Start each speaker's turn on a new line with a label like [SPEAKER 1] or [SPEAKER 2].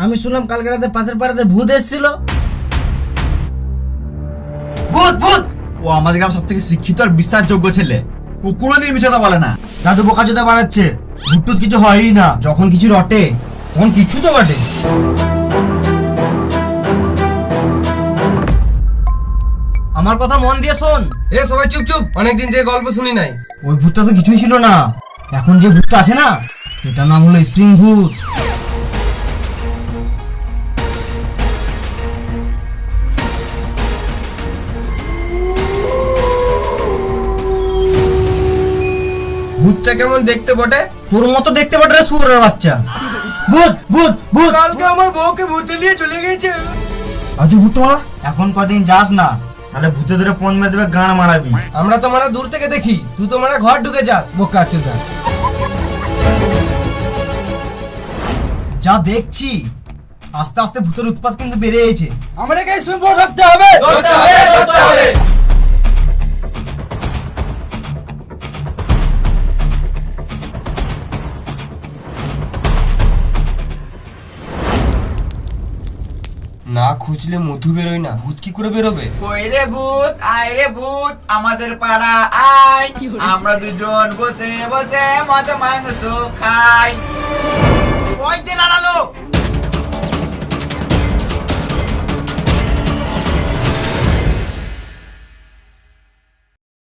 [SPEAKER 1] আমি শুনলাম কালকে রাতে পাশের পাড়াতে ভূত এসেছিল।
[SPEAKER 2] ভূত ভূত! ও আমাদের গ্রাম সব থেকে শিক্ষিত আর বিশ্বাসযোগ্য ছেলে। ও কোনোদিন মিথ্যা কথা বলে না।
[SPEAKER 1] দাদু বোকাচোদা বানাচ্ছে। ভূত টুত কিছু হয়ই না। যখন কিছু রটে তখন কিছু তো বটে। আমার কথা মন দিয়ে শোন।
[SPEAKER 3] এ সবাই চুপ চুপ, অনেকদিন থেকে গল্প শুনি নাই।
[SPEAKER 1] ওই ভূতটা তো কিছুই ছিল না। এখন যে ভূতটা আছে না, সেটার নাম হলো স্প্রিং ভূত।
[SPEAKER 3] ভূতটা কেমন দেখতে বটে?
[SPEAKER 1] তোর মতো দেখতে পারে রে শুয়োরের বাচ্চা। ভূত ভূত ভূত!
[SPEAKER 3] কালকে আমার বউকে ভূতে নিয়ে চলে গেছে।
[SPEAKER 1] আজু ভূত, এখন কদিন যাস না, তাহলে ভূতে ধরে ফোন মেরে দেবে, গান মারাবি।
[SPEAKER 3] আমরা তো মারা দূর থেকে দেখি, তুই তো মারা ঘর ঢুকে যাস বোকাচোদা।
[SPEAKER 1] যা দেখছি আস্তে আস্তে ভূতের উৎপাত কিন্তু বেড়ে গেছে।
[SPEAKER 3] আমাদেরকে স্প্রিং বোর্ড রাখতে হবে। না খুঁজলে মধু বেরোয় না, ভূত কি করে বেরোবে?
[SPEAKER 2] কই রে ভূত, আয় রে ভূত আমাদের পাড়া আয়, আমরা দুজন বসে বসে মদ মাংস খাই।